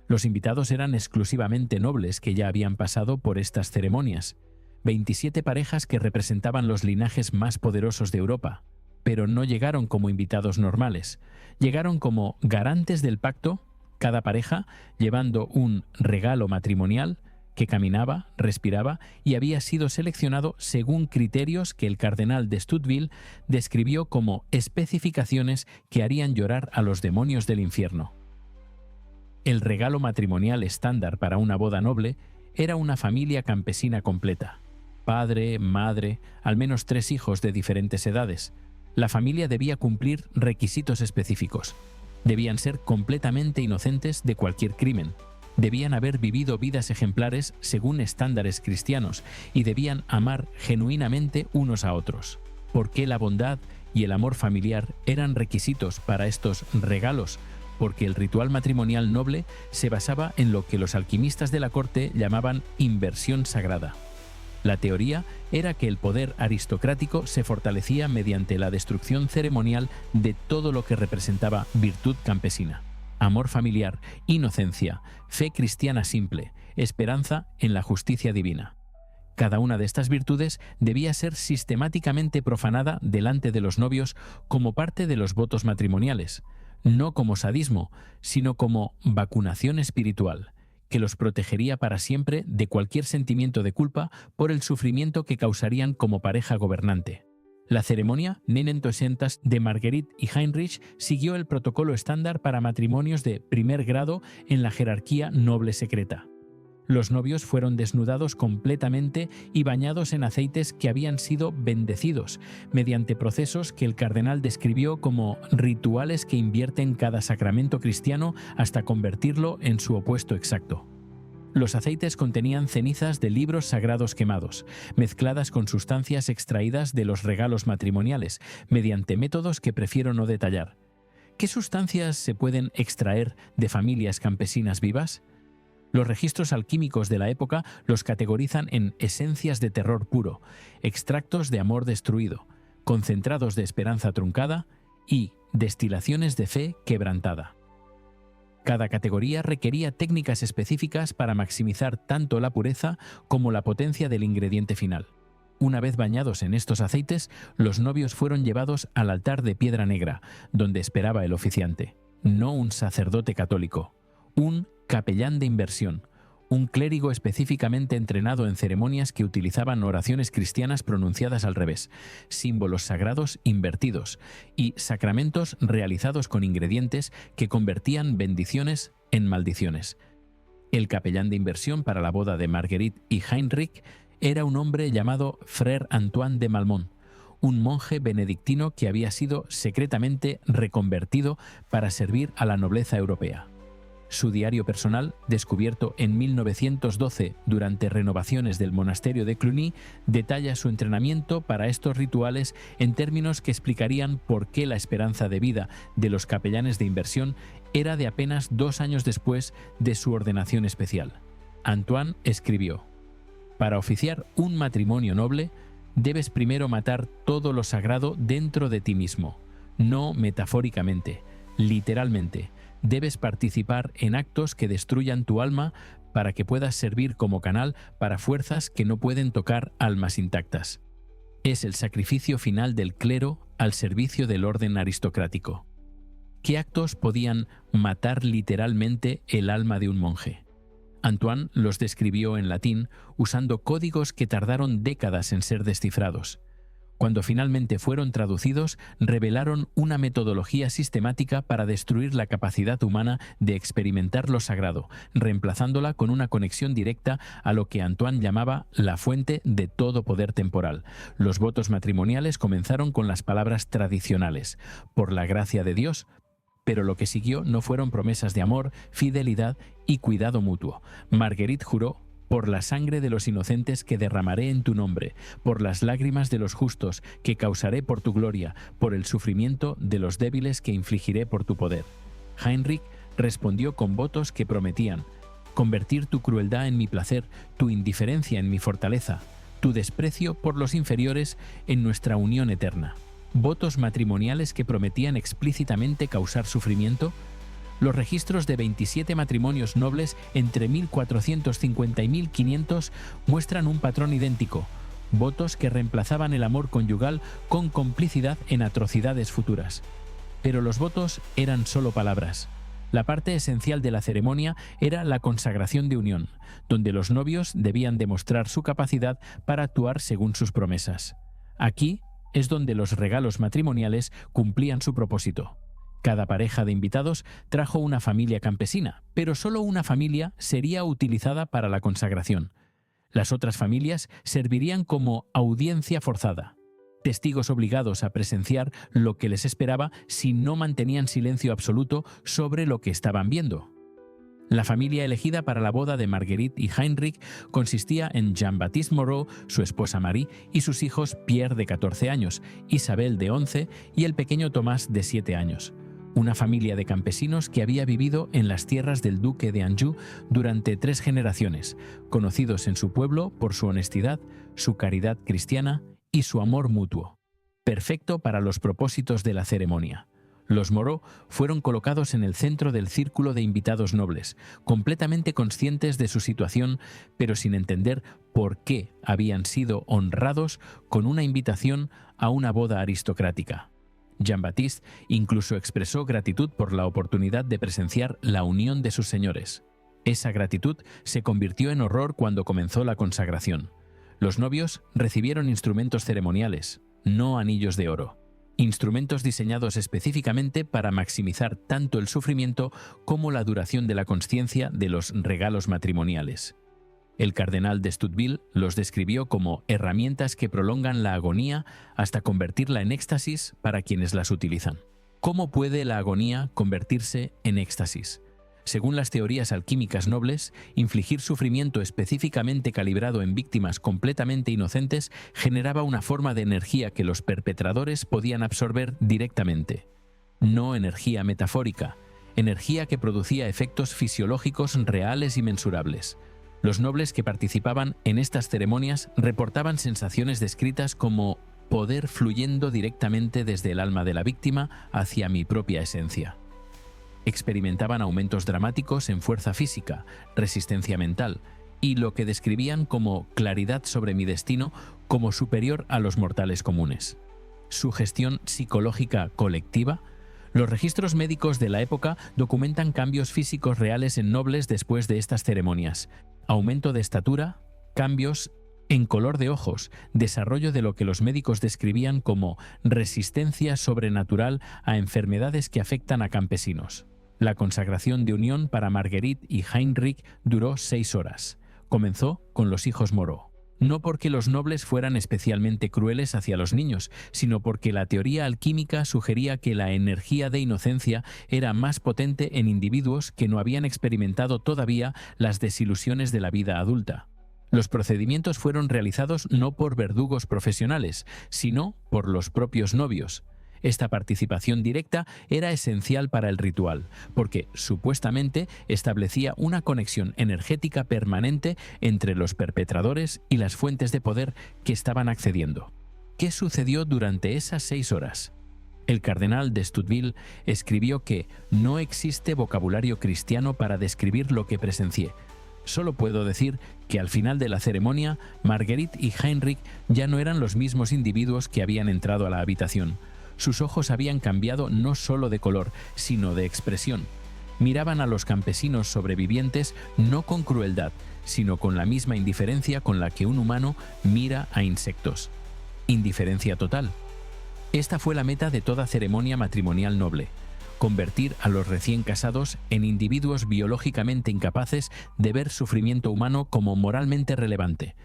Los invitados eran exclusivamente nobles que ya habían pasado por estas ceremonias, 27 parejas que representaban los linajes más poderosos de Europa, pero no llegaron como invitados normales, llegaron como garantes del pacto, cada pareja llevando un regalo matrimonial que caminaba, respiraba y había sido seleccionado según criterios que el cardenal de Stouteville describió como especificaciones que harían llorar a los demonios del infierno. El regalo matrimonial estándar para una boda noble era una familia campesina completa. Padre, madre, al menos 3 hijos de diferentes edades. La familia debía cumplir requisitos específicos. Debían ser completamente inocentes de cualquier crimen. Debían haber vivido vidas ejemplares según estándares cristianos y debían amar genuinamente unos a otros. ¿Por qué la bondad y el amor familiar eran requisitos para estos regalos? Porque el ritual matrimonial noble se basaba en lo que los alquimistas de la corte llamaban inversión sagrada. La teoría era que el poder aristocrático se fortalecía mediante la destrucción ceremonial de todo lo que representaba virtud campesina, amor familiar, inocencia, fe cristiana simple, esperanza en la justicia divina. Cada una de estas virtudes debía ser sistemáticamente profanada delante de los novios como parte de los votos matrimoniales, no como sadismo, sino como vacunación espiritual, que los protegería para siempre de cualquier sentimiento de culpa por el sufrimiento que causarían como pareja gobernante. La ceremonia Nenentoscentas de Marguerite y Heinrich siguió el protocolo estándar para matrimonios de primer grado en la jerarquía noble secreta. Los novios fueron desnudados completamente y bañados en aceites que habían sido bendecidos, mediante procesos que el cardenal describió como rituales que invierten cada sacramento cristiano hasta convertirlo en su opuesto exacto. Los aceites contenían cenizas de libros sagrados quemados, mezcladas con sustancias extraídas de los regalos matrimoniales, mediante métodos que prefiero no detallar. ¿Qué sustancias se pueden extraer de familias campesinas vivas? Los registros alquímicos de la época los categorizan en esencias de terror puro, extractos de amor destruido, concentrados de esperanza truncada y destilaciones de fe quebrantada. Cada categoría requería técnicas específicas para maximizar tanto la pureza como la potencia del ingrediente final. Una vez bañados en estos aceites, los novios fueron llevados al altar de piedra negra, donde esperaba el oficiante, no un sacerdote católico, un capellán de inversión, un clérigo específicamente entrenado en ceremonias que utilizaban oraciones cristianas pronunciadas al revés, símbolos sagrados invertidos y sacramentos realizados con ingredientes que convertían bendiciones en maldiciones. El capellán de inversión para la boda de Marguerite y Heinrich era un hombre llamado Frère Antoine de Malmont, un monje benedictino que había sido secretamente reconvertido para servir a la nobleza europea. Su diario personal, descubierto en 1912 durante renovaciones del monasterio de Cluny, detalla su entrenamiento para estos rituales en términos que explicarían por qué la esperanza de vida de los capellanes de inversión era de apenas 2 años después de su ordenación especial. Antoine escribió: «Para oficiar un matrimonio noble, debes primero matar todo lo sagrado dentro de ti mismo, no metafóricamente, literalmente. Debes participar en actos que destruyan tu alma para que puedas servir como canal para fuerzas que no pueden tocar almas intactas. Es el sacrificio final del clero al servicio del orden aristocrático. ¿Qué actos podían matar literalmente el alma de un monje? Antoine los describió en latín usando códigos que tardaron décadas en ser descifrados. Cuando finalmente fueron traducidos, revelaron una metodología sistemática para destruir la capacidad humana de experimentar lo sagrado, reemplazándola con una conexión directa a lo que Antoine llamaba la fuente de todo poder temporal. Los votos matrimoniales comenzaron con las palabras tradicionales, por la gracia de Dios, pero lo que siguió no fueron promesas de amor, fidelidad y cuidado mutuo. Marguerite juró: por la sangre de los inocentes que derramaré en tu nombre, por las lágrimas de los justos que causaré por tu gloria, por el sufrimiento de los débiles que infligiré por tu poder. Heinrich respondió con votos que prometían: convertir tu crueldad en mi placer, tu indiferencia en mi fortaleza, tu desprecio por los inferiores en nuestra unión eterna. Votos matrimoniales que prometían explícitamente causar sufrimiento. Los registros de 27 matrimonios nobles entre 1450 y 1500 muestran un patrón idéntico: votos que reemplazaban el amor conyugal con complicidad en atrocidades futuras. Pero los votos eran solo palabras. La parte esencial de la ceremonia era la consagración de unión, donde los novios debían demostrar su capacidad para actuar según sus promesas. Aquí es donde los regalos matrimoniales cumplían su propósito. Cada pareja de invitados trajo una familia campesina, pero solo una familia sería utilizada para la consagración. Las otras familias servirían como audiencia forzada, testigos obligados a presenciar lo que les esperaba si no mantenían silencio absoluto sobre lo que estaban viendo. La familia elegida para la boda de Marguerite y Heinrich consistía en Jean-Baptiste Moreau, su esposa Marie, y sus hijos Pierre, de 14 años, Isabel, de 11, y el pequeño Tomás, de 7 años. Una familia de campesinos que había vivido en las tierras del duque de Anjou durante 3 generaciones, conocidos en su pueblo por su honestidad, su caridad cristiana y su amor mutuo. Perfecto para los propósitos de la ceremonia. Los Moreau fueron colocados en el centro del círculo de invitados nobles, completamente conscientes de su situación, pero sin entender por qué habían sido honrados con una invitación a una boda aristocrática. Jean-Baptiste incluso expresó gratitud por la oportunidad de presenciar la unión de sus señores. Esa gratitud se convirtió en horror cuando comenzó la consagración. Los novios recibieron instrumentos ceremoniales, no anillos de oro. Instrumentos diseñados específicamente para maximizar tanto el sufrimiento como la duración de la consciencia de los regalos matrimoniales. El cardenal de Stoutville los describió como herramientas que prolongan la agonía hasta convertirla en éxtasis para quienes las utilizan. ¿Cómo puede la agonía convertirse en éxtasis? Según las teorías alquímicas nobles, infligir sufrimiento específicamente calibrado en víctimas completamente inocentes generaba una forma de energía que los perpetradores podían absorber directamente. No energía metafórica, energía que producía efectos fisiológicos reales y mensurables. Los nobles que participaban en estas ceremonias reportaban sensaciones descritas como poder fluyendo directamente desde el alma de la víctima hacia mi propia esencia. Experimentaban aumentos dramáticos en fuerza física, resistencia mental y lo que describían como claridad sobre mi destino como superior a los mortales comunes. Sugestión psicológica colectiva. Los registros médicos de la época documentan cambios físicos reales en nobles después de estas ceremonias. Aumento de estatura, cambios en color de ojos, desarrollo de lo que los médicos describían como resistencia sobrenatural a enfermedades que afectan a campesinos. La consagración de unión para Marguerite y Heinrich duró 6 horas. Comenzó con los hijos Moreau. No porque los nobles fueran especialmente crueles hacia los niños, sino porque la teoría alquímica sugería que la energía de inocencia era más potente en individuos que no habían experimentado todavía las desilusiones de la vida adulta. Los procedimientos fueron realizados no por verdugos profesionales, sino por los propios novios. Esta participación directa era esencial para el ritual, porque supuestamente establecía una conexión energética permanente entre los perpetradores y las fuentes de poder que estaban accediendo. ¿Qué sucedió durante esas 6 horas? El cardenal de Stouffville escribió que no existe vocabulario cristiano para describir lo que presencié. Solo puedo decir que al final de la ceremonia, Marguerite y Heinrich ya no eran los mismos individuos que habían entrado a la habitación. Sus ojos habían cambiado no solo de color, sino de expresión. Miraban a los campesinos sobrevivientes no con crueldad, sino con la misma indiferencia con la que un humano mira a insectos. Indiferencia total. Esta fue la meta de toda ceremonia matrimonial noble: convertir a los recién casados en individuos biológicamente incapaces de ver sufrimiento humano como moralmente relevante.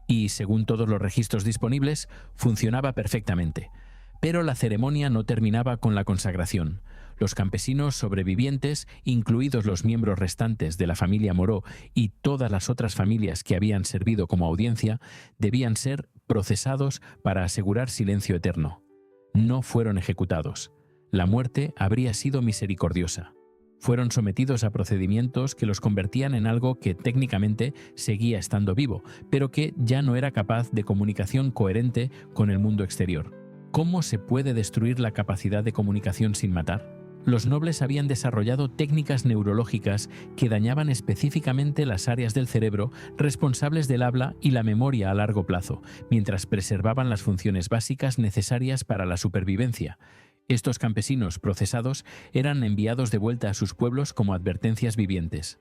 Y, según todos los registros disponibles, funcionaba perfectamente. Pero la ceremonia no terminaba con la consagración. Los campesinos sobrevivientes, incluidos los miembros restantes de la familia Moreau y todas las otras familias que habían servido como audiencia, debían ser procesados para asegurar silencio eterno. No fueron ejecutados. La muerte habría sido misericordiosa. Fueron sometidos a procedimientos que los convertían en algo que técnicamente seguía estando vivo, pero que ya no era capaz de comunicación coherente con el mundo exterior. ¿Cómo se puede destruir la capacidad de comunicación sin matar? Los nobles habían desarrollado técnicas neurológicas que dañaban específicamente las áreas del cerebro responsables del habla y la memoria a largo plazo, mientras preservaban las funciones básicas necesarias para la supervivencia. Estos campesinos procesados eran enviados de vuelta a sus pueblos como advertencias vivientes.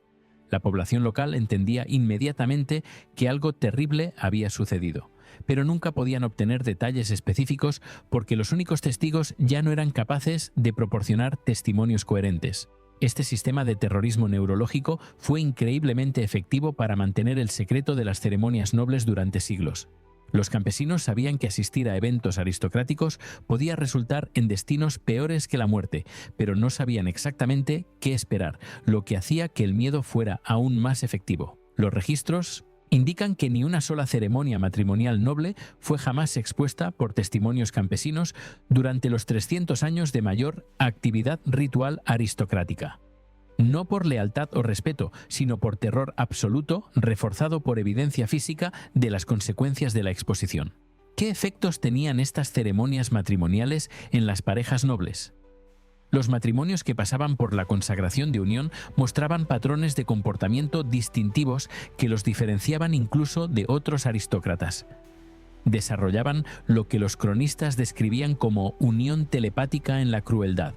La población local entendía inmediatamente que algo terrible había sucedido, pero nunca podían obtener detalles específicos porque los únicos testigos ya no eran capaces de proporcionar testimonios coherentes. Este sistema de terrorismo neurológico fue increíblemente efectivo para mantener el secreto de las ceremonias nobles durante siglos. Los campesinos sabían que asistir a eventos aristocráticos podía resultar en destinos peores que la muerte, pero no sabían exactamente qué esperar, lo que hacía que el miedo fuera aún más efectivo. Los registros indican que ni una sola ceremonia matrimonial noble fue jamás expuesta por testimonios campesinos durante los 300 años de mayor actividad ritual aristocrática. No por lealtad o respeto, sino por terror absoluto, reforzado por evidencia física de las consecuencias de la exposición. ¿Qué efectos tenían estas ceremonias matrimoniales en las parejas nobles? Los matrimonios que pasaban por la consagración de unión mostraban patrones de comportamiento distintivos que los diferenciaban incluso de otros aristócratas. Desarrollaban lo que los cronistas describían como unión telepática en la crueldad.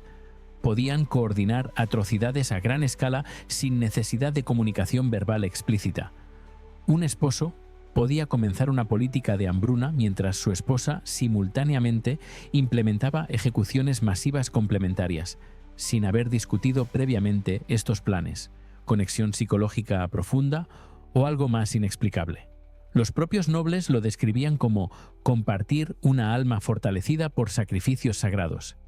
Podían coordinar atrocidades a gran escala sin necesidad de comunicación verbal explícita. Un esposo podía comenzar una política de hambruna mientras su esposa simultáneamente implementaba ejecuciones masivas complementarias, sin haber discutido previamente estos planes, conexión psicológica profunda o algo más inexplicable. Los propios nobles lo describían como compartir una alma fortalecida por sacrificios sagrados.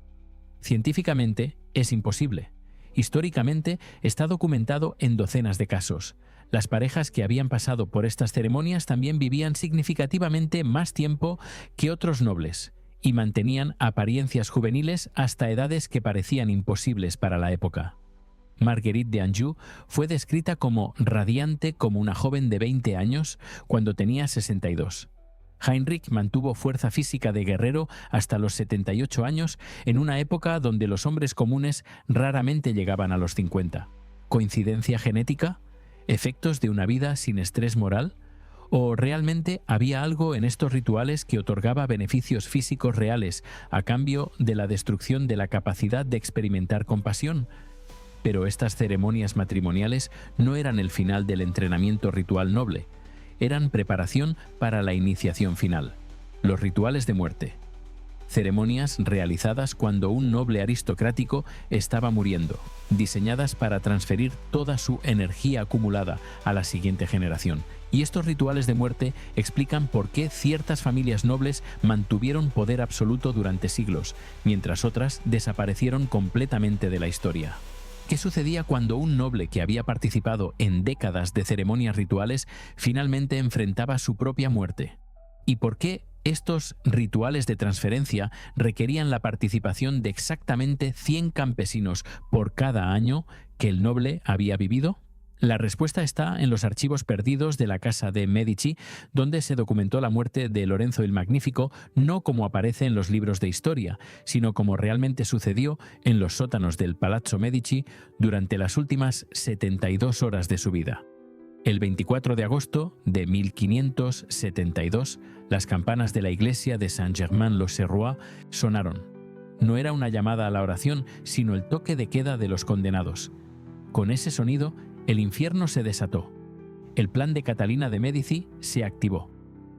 Científicamente es imposible. Históricamente está documentado en docenas de casos. Las parejas que habían pasado por estas ceremonias también vivían significativamente más tiempo que otros nobles y mantenían apariencias juveniles hasta edades que parecían imposibles para la época. Marguerite de Anjou fue descrita como radiante como una joven de 20 años cuando tenía 62. Heinrich mantuvo fuerza física de guerrero hasta los 78 años en una época donde los hombres comunes raramente llegaban a los 50. ¿Coincidencia genética? ¿Efectos de una vida sin estrés moral? ¿O realmente había algo en estos rituales que otorgaba beneficios físicos reales a cambio de la destrucción de la capacidad de experimentar compasión? Pero estas ceremonias matrimoniales no eran el final del entrenamiento ritual noble. Eran preparación para la iniciación final, los rituales de muerte. Ceremonias realizadas cuando un noble aristocrático estaba muriendo, diseñadas para transferir toda su energía acumulada a la siguiente generación. Y estos rituales de muerte explican por qué ciertas familias nobles mantuvieron poder absoluto durante siglos, mientras otras desaparecieron completamente de la historia. ¿Qué sucedía cuando un noble que había participado en décadas de ceremonias rituales finalmente enfrentaba su propia muerte? ¿Y por qué Estos rituales de transferencia requerían la participación de exactamente 100 campesinos por cada año que el noble había vivido. La respuesta está en los archivos perdidos de la Casa de Medici, donde se documentó la muerte de Lorenzo el Magnífico no como aparece en los libros de historia, sino como realmente sucedió en los sótanos del Palazzo Medici durante las últimas 72 horas de su vida. El 24 de agosto de 1572, las campanas de la iglesia de Saint-Germain-l'Auxerrois sonaron. No era una llamada a la oración, sino el toque de queda de los condenados. Con ese sonido, el infierno se desató. El plan de Catalina de Médici se activó.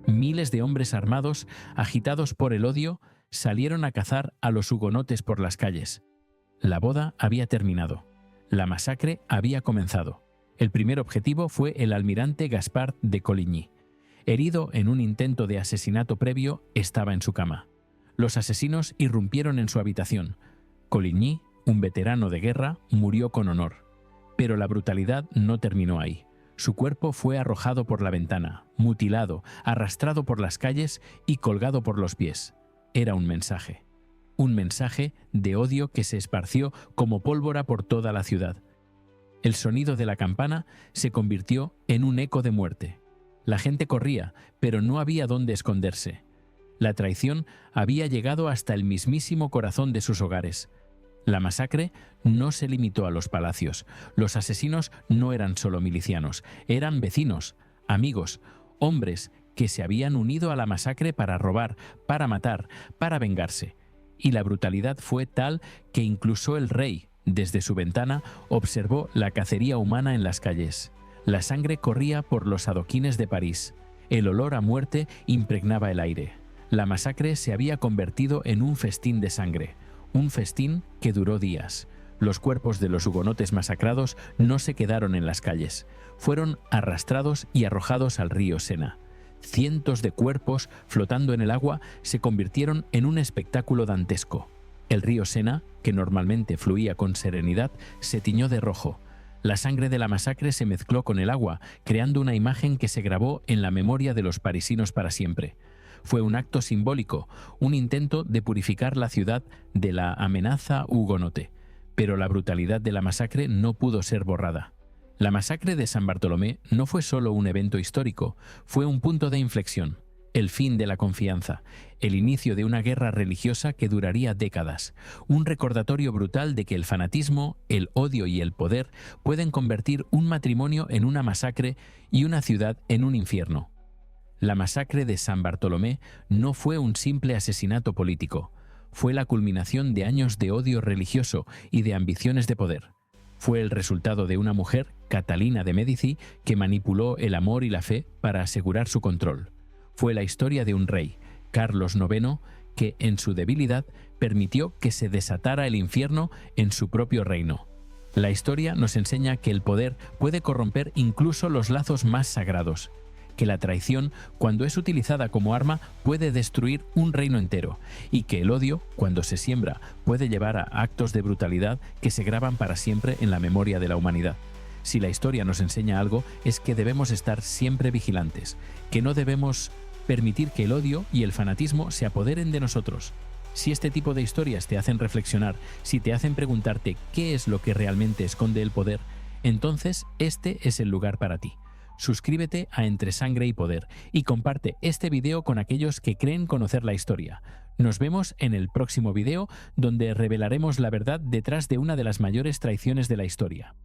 Miles de hombres armados, agitados por el odio, salieron a cazar a los hugonotes por las calles. La boda había terminado. La masacre había comenzado. El primer objetivo fue el almirante Gaspard de Coligny. Herido en un intento de asesinato previo, estaba en su cama. Los asesinos irrumpieron en su habitación. Coligny, un veterano de guerra, murió con honor. Pero la brutalidad no terminó ahí. Su cuerpo fue arrojado por la ventana, mutilado, arrastrado por las calles y colgado por los pies. Era un mensaje de odio que se esparció como pólvora por toda la ciudad. El sonido de la campana se convirtió en un eco de muerte. La gente corría, pero no había dónde esconderse. La traición había llegado hasta el mismísimo corazón de sus hogares. La masacre no se limitó a los palacios. Los asesinos no eran solo milicianos, eran vecinos, amigos, hombres que se habían unido a la masacre para robar, para matar, para vengarse. Y la brutalidad fue tal que incluso el rey, desde su ventana, observó la cacería humana en las calles. La sangre corría por los adoquines de París. El olor a muerte impregnaba el aire. La masacre se había convertido en un festín de sangre. Un festín que duró días. Los cuerpos de los hugonotes masacrados no se quedaron en las calles. Fueron arrastrados y arrojados al río Sena. Cientos de cuerpos flotando en el agua se convirtieron en un espectáculo dantesco. El río Sena, que normalmente fluía con serenidad, se tiñó de rojo. La sangre de la masacre se mezcló con el agua, creando una imagen que se grabó en la memoria de los parisinos para siempre. Fue un acto simbólico, un intento de purificar la ciudad de la amenaza hugonote. Pero la brutalidad de la masacre no pudo ser borrada. La masacre de San Bartolomé no fue solo un evento histórico, fue un punto de inflexión. El fin de la confianza, el inicio de una guerra religiosa que duraría décadas, un recordatorio brutal de que el fanatismo, el odio y el poder pueden convertir un matrimonio en una masacre y una ciudad en un infierno. La masacre de San Bartolomé no fue un simple asesinato político, fue la culminación de años de odio religioso y de ambiciones de poder. Fue el resultado de una mujer, Catalina de Médici, que manipuló el amor y la fe para asegurar su control. Fue la historia de un rey, Carlos IX, que en su debilidad permitió que se desatara el infierno en su propio reino. La historia nos enseña que el poder puede corromper incluso los lazos más sagrados, que la traición, cuando es utilizada como arma, puede destruir un reino entero, y que el odio, cuando se siembra, puede llevar a actos de brutalidad que se graban para siempre en la memoria de la humanidad. Si la historia nos enseña algo, es que debemos estar siempre vigilantes, que no debemos permitir que el odio y el fanatismo se apoderen de nosotros. Si este tipo de historias te hacen reflexionar, si te hacen preguntarte qué es lo que realmente esconde el poder, entonces este es el lugar para ti. Suscríbete a Entre Sangre y Poder y comparte este video con aquellos que creen conocer la historia. Nos vemos en el próximo video, donde revelaremos la verdad detrás de una de las mayores traiciones de la historia.